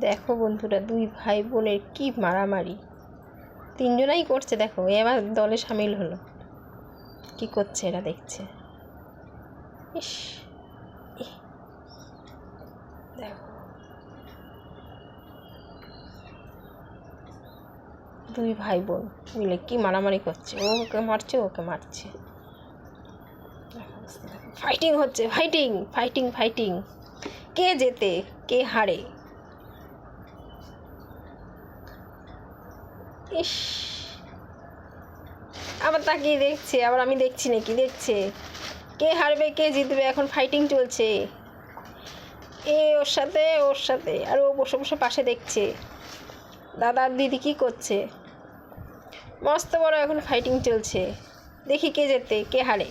দেখো বন্ধুরা, দুই ভাই বোনের কি মারামারি। তিনজনাই করছে, দেখো এবার দলে সামিল হলো। কি করছে এরা, দেখছে। ইস, দেখো দুই ভাই বোন মিলে কি মারামারি করছে। ও ওকে মারছে, ওকে মারছে। ফাইটিং হচ্ছে, ফাইটিং ফাইটিং ফাইটিং। কে জেতে কে হারে। ইস, আবার তাকিয়ে দেখছে, আবার আমি দেখছি নাকি, দেখছে কে হারবে কে জিতবে। এখন ফাইটিং চলছে, এ ওর সাথে ওর সাথে, আর ও বসে বসে পাশে দেখছে দাদা আর দিদি কি করছে। মস্ত বড় এখন ফাইটিং চলছে। দেখি কে জেতে কে হারে।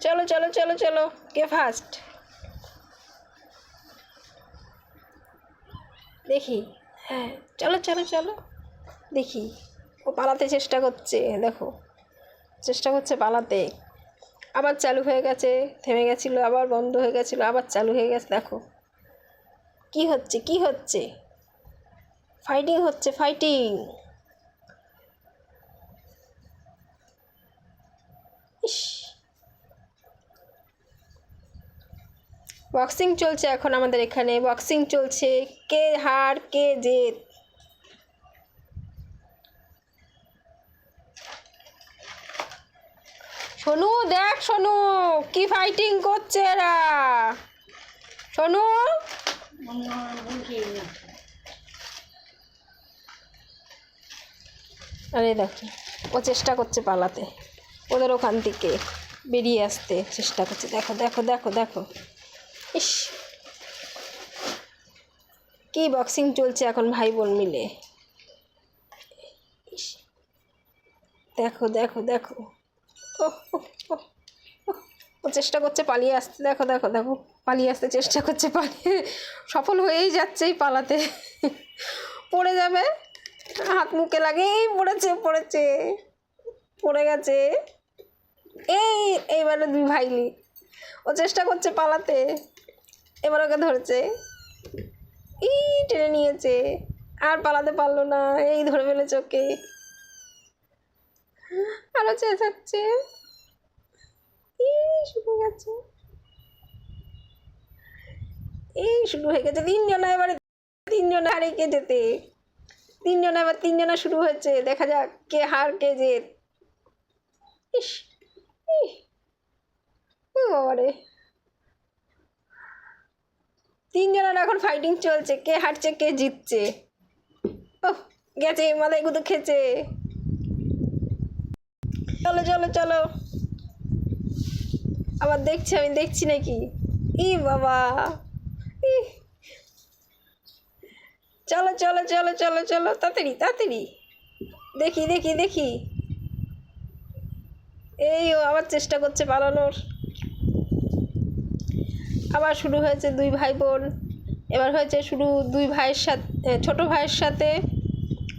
চলো চলো চলো চলো, কে ফার্স্ট দেখি। হ্যাঁ, চলো চলো চলো দেখি। ও পালাতে চেষ্টা করছে, দেখো চেষ্টা করছে পালাতে। আবার চালু হয়ে গেছে, থেমে গেছিলো, আবার বন্ধ হয়ে গেছিলো, আবার চালু হয়ে গেছে। দেখো কি হচ্ছে কি হচ্ছে, ফাইটিং হচ্ছে ফাইটিং। ইস, বক্সিং চলছে এখন আমাদের এখানে, বক্সিং চলছে। কে হার কে জেত। সোনু দেখ, সোনু কি ফাইটিং করছে এরা। সোনু, আরে দেখো ও চেষ্টা করছে পালাতে, ওদের ওখান থেকে বেরিয়ে আসতে চেষ্টা করছে। দেখো দেখো দেখো দেখো, ইস কি বক্সিং চলছে এখন ভাই বোন মিলে। ইস, দেখো দেখো দেখো, ও চেষ্টা করছে পালিয়ে আসতে। দেখো দেখো দেখো, পালিয়ে আসতে চেষ্টা করছে, পালিয়ে সফল হয়েই যাচ্ছে এই পালাতে। পড়ে যাবে, হাত মুখে লাগে, এই পড়েছে পড়েছে, পড়ে গেছে। এইবারে দুই ভাইলি, ও চেষ্টা করছে পালাতে, এবার ওকে ধরেছে, টেনে নিয়েছে, আর পালাতে পারলো না, এই ধরে ফেলেছে ওকে। আরো চেঁচাচ্ছে, শুরু গেছে, এই শুরু হয়ে গেছে। তিনজনা এবারে, তিনজনা হারে কে যেতে। তিনজনা, এবার তিনজনা শুরু হয়েছে, দেখা যাক কে হার কে জেত। ইস, বাবারে, তিনজনের এখন ফাইটিং চলছে, কে হারছে কে জিতছে। ও গেছে, মাথায় গুঁতো খেয়েছে। চলো চলো চলো, আবার দেখছি, আমি দেখছি নাকি। ই বাবা, চলো চলো চলো চলো চলো, তাড়াতাড়ি তাড়াতাড়ি, দেখি দেখি দেখি। এই ও আবার চেষ্টা করছে পালানোর। আবার শুরু হয়েছে দুই ভাই বোন। এবার হয়েছে শুরু দুই ভাইয়ের সাথে, ছোট ভাইয়ের সাথে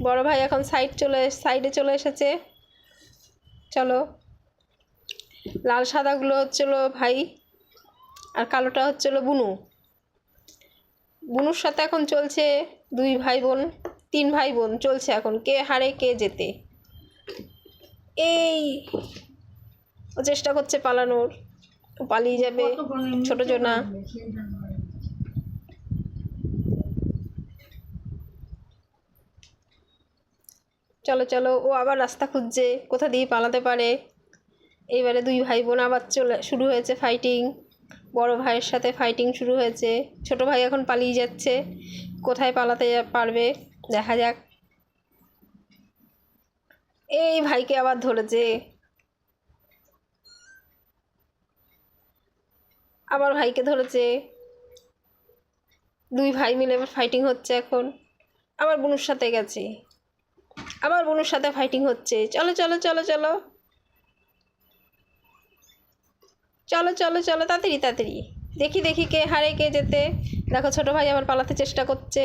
বড় ভাই এখন সাইডে চলে এসেছে। চলো, লাল সাদাগুলো হচ্ছিলো ভাই, আর কালোটা হচ্ছিলো বুনু। বুনুর সাথে এখন চলছে দুই ভাই বোন, তিন ভাই বোন চলছে এখন, কে হারে কে জেতে। এই ও চেষ্টা করছে পালানোর, পালিয়ে যাবে ছোট জনা। চলো চলো, ও আবার রাস্তা খুঁজছে কোথা দিয়ে পালাতে পারে। এইবারে দুই ভাই বোন আবার শুরু হয়েছে ফাইটিং। বড় ভাইয়ের সাথে ফাইটিং শুরু হয়েছে, ছোট ভাই এখন পালিয়ে যাচ্ছে, কোথায় পালাতে পারবে দেখা যাক। এই ভাইকে আবার ধরেছে, আবার ভাইকে ধরেছে। দুই ভাই মিলে এবার ফাইটিং হচ্ছে এখন। আবার বুনুর সাথে গেছে, আবার বুনুর সাথে ফাইটিং হচ্ছে। চলো চলো চলো চলো চলো চলো চলো, তাড়াতাড়ি তাড়াতাড়ি, দেখি দেখি কে হারে কে যেতে। দেখো ছোট ভাই আবার পালাতে চেষ্টা করছে,